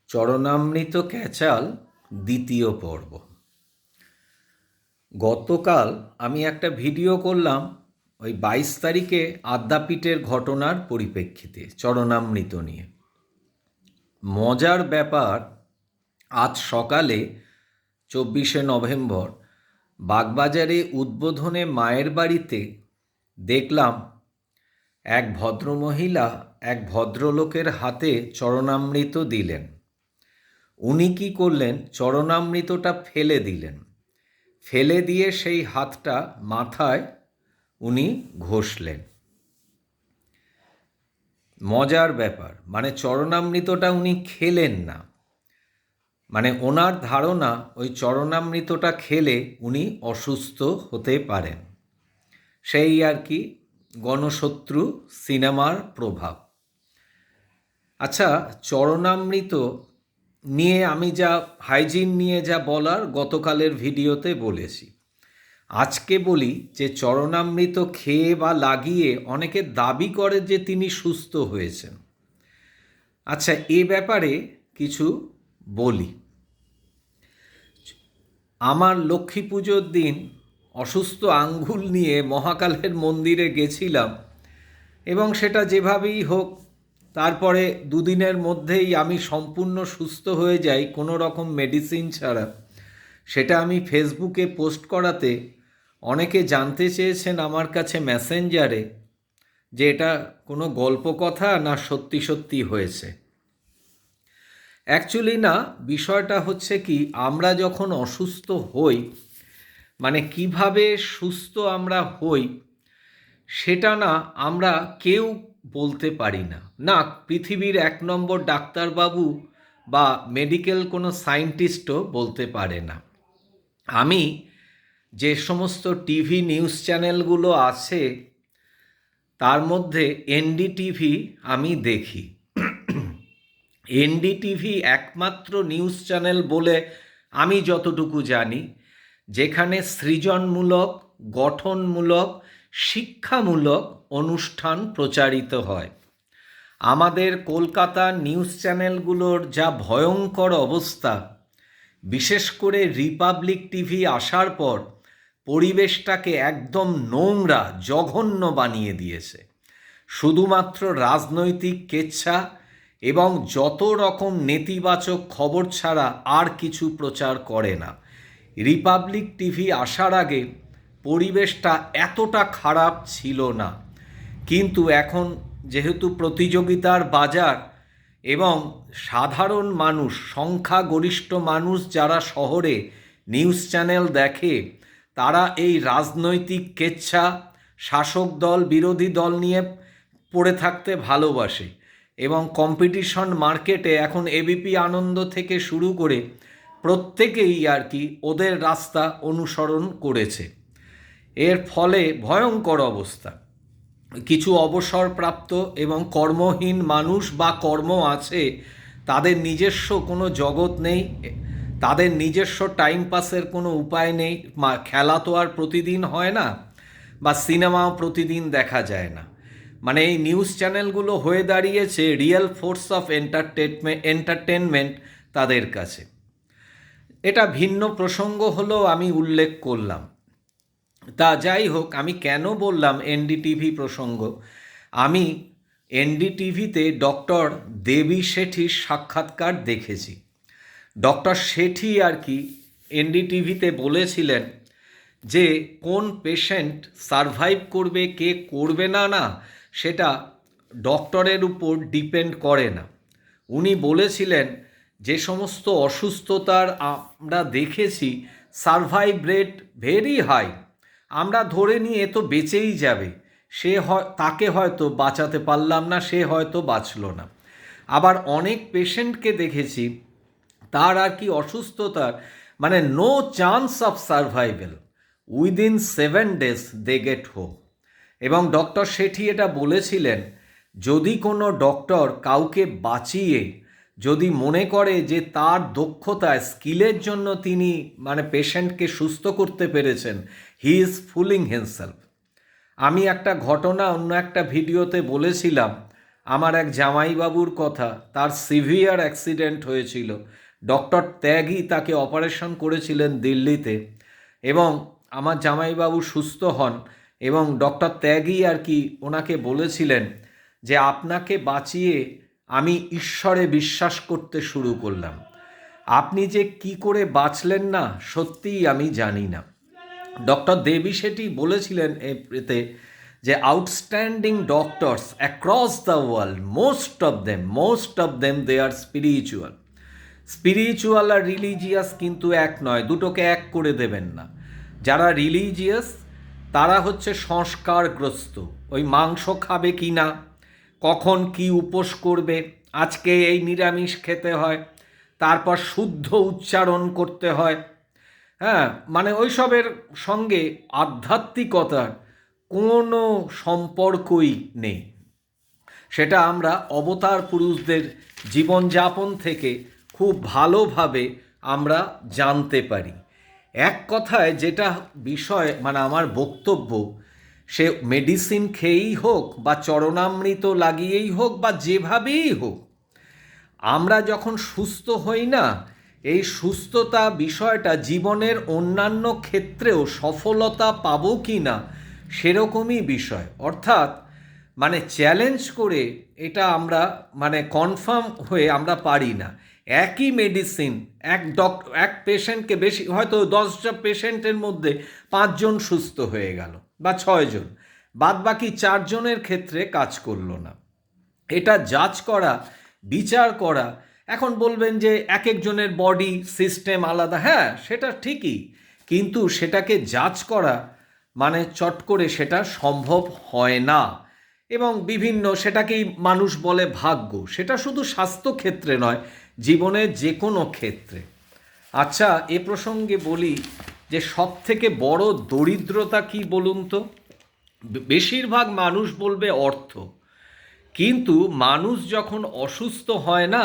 চরণামৃত ক্যাচাল দ্বিতীয় পর্ব। গতকাল আমি একটা ভিডিও করলাম ওই 22 তারিখে আদ্যাপীঠের ঘটনার পরিপ্রেক্ষিতে চরণামৃত নিয়ে। মজার ব্যাপার, আজ সকালে 24শে নভেম্বর বাগবাজারে উদ্বোধনে মায়ের বাড়িতে দেখলাম এক ভদ্রমহিলা এক ভদ্রলোকের হাতে চরণামৃত দিলেন। উনি কি করলেন, চরণামৃতটা ফেলে দিলেন। ফেলে দিয়ে সেই হাতটা মাথায় উনি ঘষলেন। মজার ব্যাপার, মানে চরণামৃতটা উনি খেলেন না। মানে ওনার ধারণা ওই চরণামৃতটা খেলে উনি অসুস্থ হতে পারেন। সেই আর কি গণশত্রু সিনেমার প্রভাব। আচ্ছা, চরণামৃত নিয়ে আমি যা হাইজিন নিয়ে যা বলার গতকালের ভিডিওতে বলেছি। আজকে বলি যে চরণামৃত খেয়ে বা লাগিয়ে অনেকে দাবি করে যে তিনি সুস্থ হয়েছেন। আচ্ছা, এ ব্যাপারে কিছু বলি। আমার লক্ষ্মী পুজোর দিন অসুস্থ আঙ্গুল নিয়ে মহাকালের মন্দিরে গেছিলাম এবং সেটা যেভাবেই হোক তারপরে দুদিনের মধ্যেই আমি সম্পূর্ণ সুস্থ হয়ে যাই কোনো রকম মেডিসিন ছাড়া। সেটা আমি ফেসবুকে পোস্ট করাতে অনেকে জানতে চেয়েছেন আমার কাছে মেসেঞ্জারে যে এটা কোনো গল্প কথা না সত্যি সত্যি হয়েছে। অ্যাকচুয়ালি না, বিষয়টা হচ্ছে কি, আমরা যখন অসুস্থ হই, মানে কিভাবে সুস্থ আমরা হই সেটা না আমরা কেউ বলতে পারি না। না পৃথিবীর 1 নম্বর ডাক্তারবাবু বা মেডিকেল কোনো সায়েন্টিস্টও বলতে পারে না। আমি যে সমস্ত টিভি নিউজ চ্যানেলগুলো আছে তার মধ্যে এনডিটিভি আমি দেখি। এনডিটিভি একমাত্র নিউজ চ্যানেল বলে আমি যতটুকু জানি যেখানে সৃজনমূলক, গঠনমূলক, শিক্ষামূলক অনুষ্ঠান প্রচারিত হয়। আমাদের কলকাতার নিউজ চ্যানেলগুলোর যা ভয়ঙ্কর অবস্থা, বিশেষ করে রিপাবলিক টিভি আসার পর পরিবেশটাকে একদম নোংরা, জঘন্য বানিয়ে দিয়েছে। শুধুমাত্র রাজনৈতিক কেচ্ছা এবং যত রকম নেতিবাচক খবর ছাড়া আর কিছু প্রচার করে না। রিপাবলিক টিভি আসার আগে পরিবেশটা এতটা খারাপ ছিল না, কিন্তু এখন যেহেতু প্রতিযোগিতার বাজার এবং সাধারণ মানুষ, সংখ্যাগরিষ্ঠ মানুষ যারা শহরে নিউজ চ্যানেল দেখে, তারা এই রাজনৈতিক কেচ্ছা, শাসক দল বিরোধী দল নিয়ে পড়ে থাকতে ভালোবাসে এবং কম্পিটিশন মার্কেটে এখন এবিপি আনন্দ থেকে শুরু করে প্রত্যেকেই আর কি ওদের রাস্তা অনুসরণ করেছে। এর ফলে ভয়ঙ্কর অবস্থা। কিছু অবসরপ্রাপ্ত এবং কর্মহীন মানুষ বা কর্ম আছে, তাদের নিজস্ব কোনো জগৎ নেই, তাদের নিজস্ব টাইম পাসের কোনো উপায় নেই। খেলা তো আর প্রতিদিন হয় না, বা সিনেমাও প্রতিদিন দেখা যায় না। মানে এই নিউজ চ্যানেলগুলো হয়ে দাঁড়িয়েছে রিয়েল ফোর্স অফ এন্টারটেনমেন্ট তাদের কাছে। এটা ভিন্ন প্রসঙ্গ হলেও আমি উল্লেখ করলাম। তা যাই হোক, আমি কেন বললাম এনডিটিভি প্রসঙ্গ, আমি এনডিটিভিতে ডক্টর দেবী শেঠির সাক্ষাৎকার দেখেছি। ডক্টর শেঠি আর কি এনডিটিভিতে বলেছিলেন যে কোন পেশেন্ট সারভাইভ করবে, কে করবে না না সেটা ডক্টরের উপর ডিপেন্ড করে না। উনি বলেছিলেন যে সমস্ত অসুস্থতার আমরা দেখেছি সারভাইভ রেট ভেরি হাই, আমরা ধরে নিয়ে তো বেঁচেই যাবে, তাকে হয়তো বাঁচাতে পারলাম না, সে হয়তো বাঁচল না। আবার অনেক পেশেন্টকে দেখেছি তার আর কি অসুস্থতার মানে no chance of survival, within 7 days they get home. এবং ডক্টর শেঠি এটা বলেছিলেন, যদি কোনো ডক্টর কাউকে বাঁচিয়ে যদি মনে করে যে তার দক্ষতায়, স্কিলের জন্য তিনি মানে পেশেন্টকে সুস্থ করতে পেরেছেন, হি ইজ ফুলিং হিমসেলফ। আমি একটা ঘটনা অন্য একটা ভিডিওতে বলেছিলাম, আমার এক জামাইবাবুর কথা, তার সিভিয়ার অ্যাক্সিডেন্ট হয়েছিল, ডক্টর ত্যাগী তাকে অপারেশন করেছিলেন দিল্লিতে, এবং আমার জামাইবাবু সুস্থ হন, এবং ডক্টর ত্যাগী আর কি ওনাকে বলেছিলেন যে আপনাকে বাঁচিয়ে আমি ঈশ্বরে বিশ্বাস করতে শুরু করলাম, আপনি যে কি করে বাঁচলেন না সত্যিই আমি জানি না। ডক্টর দেবী শেঠি বলেছিলেন এতে যে outstanding doctors across the world, most of them they are spiritual. Spiritual আর রিলিজিয়াস কিন্তু এক নয়, দুটোকে এক করে দেবেন না। যারা রিলিজিয়াস তারা হচ্ছে সংস্কারগ্রস্ত, ওই মাংস খাবে কি না, কখন কি উপোস করবে, আজকে এই নিরামিষ খেতে হয়, তারপর শুদ্ধ উচ্চারণ করতে হয়, হ্যাঁ, মানে ওইসবের সঙ্গে আধ্যাত্মিকতার কোনো সম্পর্কই নেই। সেটা আমরা অবতার পুরুষদের জীবনযাপন থেকে খুব ভালোভাবে আমরা জানতে পারি। এক কথায় যেটা বিষয়, মানে আমার বক্তব্য, সে মেডিসিন খেয়েই হোক বা চরণামৃত লাগিয়েই হোক বা যেভাবেই হোক, আমরা যখন সুস্থ হই না, এই সুস্থতা বিষয়টা জীবনের অন্যান্য ক্ষেত্রেও সফলতা পাবো কি না সেরকমই বিষয়। অর্থাৎ মানে চ্যালেঞ্জ করে এটা আমরা মানে কনফার্ম হয়ে আমরা পারি না। একই মেডিসিন এক পেশেন্টকে, বেশি হয়তো 10টা পেশেন্টের মধ্যে 5জন সুস্থ হয়ে গেল বা 6জন, বাদ বাকি 4জনের ক্ষেত্রে কাজ করলো না। এটা জাজ করা, বিচার করা, এখন বলবেন যে এক একজনের বডি সিস্টেম আলাদা, হ্যাঁ সেটা ঠিকই, কিন্তু সেটাকে জাজ করা মানে চট করে সেটা সম্ভব হয় না। এবং বিভিন্ন সেটাকেই মানুষ বলে ভাগ্য, সেটা শুধু স্বাস্থ্য ক্ষেত্রে নয়, জীবনের যে কোনো ক্ষেত্রে। আচ্ছা, এ প্রসঙ্গে বলি যে সব থেকে বড় দরিদ্রতা কি বলুন তো? বেশিরভাগ মানুষ বলবে অর্থ, কিন্তু মানুষ যখন অসুস্থ হয় না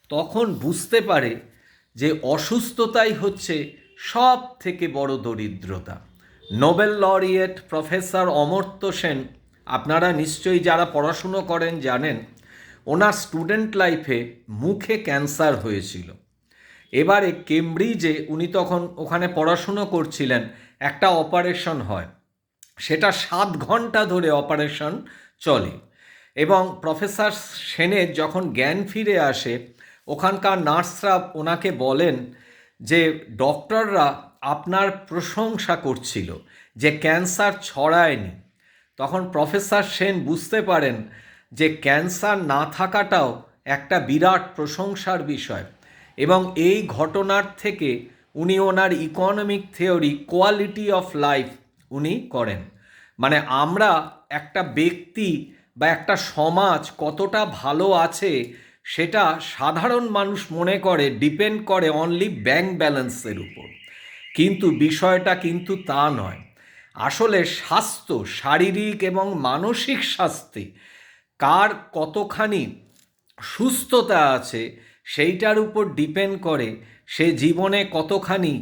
তখন বুঝতে পারে যে অসুস্থতাই হচ্ছে সব থেকে বড় দরিদ্রতা। Nobel laureate professor Amartya Sen, আপনারা নিশ্চয়ই যারা পড়াশুনো করেন জানেন, ওনার স্টুডেন্ট লাইফে মুখে ক্যান্সার হয়েছিল। এবারে কেমব্রিজে উনি তখন ওখানে পড়াশুনো করছিলেন, একটা অপারেশন হয়, সেটা 7 ঘন্টা ধরে অপারেশন চলে, এবং প্রফেসর সেনের যখন জ্ঞান ফিরে আসে, ওখানকার নার্সরা ওনাকে বলেন যে ডক্টররা আপনার প্রশংসা করছিল যে ক্যান্সার ছড়ায়নি। তখন প্রফেসর সেন বুঝতে পারেন যে ক্যান্সার না থাকাটাও একটা বিরাট প্রশংসার বিষয়, এবং এই ঘটনার থেকে উনি ওনার economic theory quality of life উনি করেন। মানে আমরা একটা ব্যক্তি বা একটা সমাজ কতটা ভালো আছে সেটা সাধারণ মানুষ মনে করে ডিপেন্ড করে অনলি ব্যাংক ব্যালেন্সের উপর, কিন্তু বিষয়টা কিন্তু তা নয়। আসলে স্বাস্থ্য, শারীরিক এবং মানসিক স্বাস্থ্যে কার কতখানি সুস্থতা আছে সেইটার উপর ডিপেন্ড করে সে জীবনে কতখানি,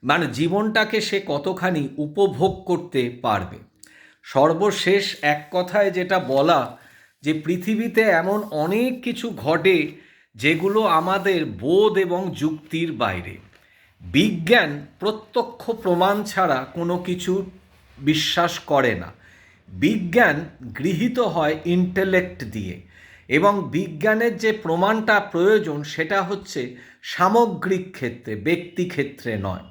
মানে জীবনটাকে সে কতখানি উপভোগ করতে পারবে। সর্বশেষ এক কথায় যেটা বলা, যে পৃথিবীতে এমন অনেক কিছু ঘটে যেগুলো আমাদের বোধ এবং যুক্তির বাইরে। বিজ্ঞান প্রত্যক্ষ প্রমাণ ছাড়া কোনো কিছু বিশ্বাস করে না, বিজ্ঞান গৃহীত হয় ইন্টেলেক্ট দিয়ে, এবং বিজ্ঞানের যে প্রমাণটা প্রয়োজন সেটা হচ্ছে সামগ্রিক ক্ষেত্রে, ব্যক্তি ক্ষেত্রে নয়।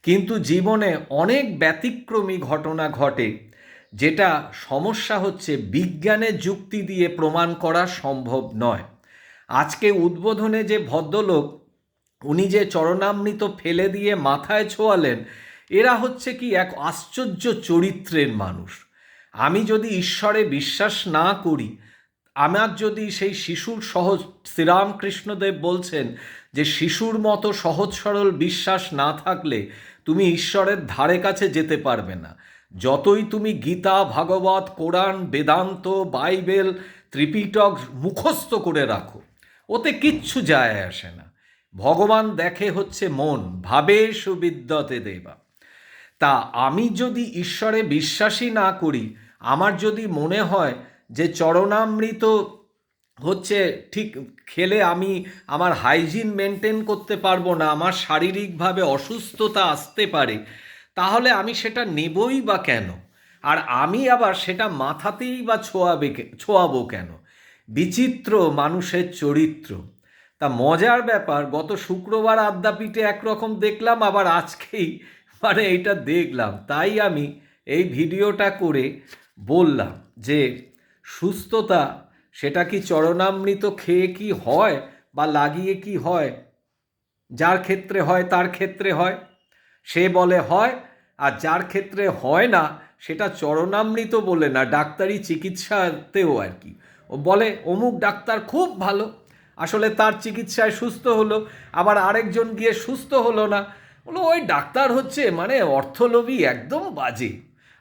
কিন্তু জীবনে অনেক ব্যতিক্রমী ঘটনা ঘটে, যেটা সমস্যা হচ্ছে বিজ্ঞানের যুক্তি দিয়ে প্রমাণ করা সম্ভব নয়। আজকে উদ্বোধনে যে ভদ্রলোক উনি যে চরণামৃত ফেলে দিয়ে মাথায় ছোঁয়ালেন, এরা হচ্ছে কি এক আশ্চর্য চরিত্রের মানুষ। আমি যদি ঈশ্বরে বিশ্বাস না করি, আমার যদি সেই শিশুর সহজ, শ্রীরামকৃষ্ণদেব বলছেন যে শিশুর মতো সহজ সরল বিশ্বাস না থাকলে তুমি ঈশ্বরের ধারে কাছে যেতে পারবে না। যতই তুমি গীতা, ভাগবত, কোরআন, বেদান্ত, বাইবেল, ত্রিপিটক মুখস্থ করে রাখো, ওতে কিচ্ছু যায় আসে না। ভগবান দেখে হচ্ছে মন, ভাবে সুবিদ্যতে দেবা। তা আমি যদি ঈশ্বরে বিশ্বাসী না করি, আমার যদি মনে হয় যে চরণামৃত হচ্ছে ঠিক খেলে আমি আমার হাইজিন মেনটেন করতে পারবো না, আমার শারীরিকভাবে অসুস্থতা আসতে পারে, তাহলে আমি সেটা নেবই বা কেন? আর আমি আবার সেটা মাথাতেই বা ছোঁয়াবো কেন? বিচিত্র মানুষের চরিত্র। তা মজার ব্যাপার, গত শুক্রবার আদ্যাপীঠে একরকম দেখলাম, আবার আজকেই মানে এইটা দেখলাম। তাই আমি এই ভিডিওটা করে বললাম যে সুস্থতা সেটা কি চরণামৃত খেয়ে কি হয় বা লাগিয়ে কি হয়? যার ক্ষেত্রে হয় তার ক্ষেত্রে হয়, সে বলে হয়। আর যার ক্ষেত্রে হয় না সেটা চরণামৃত বলে না, ডাক্তারি চিকিৎসাতেও আর কি ও বলে অমুক ডাক্তার খুব ভালো, আসলে তার চিকিৎসায় সুস্থ হলো। আবার আরেকজন গিয়ে সুস্থ হলো না, বলো ওই ডাক্তার হচ্ছে মানে অর্থলোভী, একদম বাজে।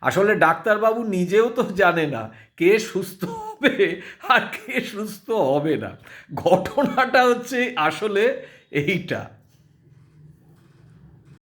আসলে ডাক্তারবাবু নিজেও তো জানে না কে সুস্থ হবে আর কে সুস্থ হবে না। ঘটনাটা হচ্ছে আসলে এইটা।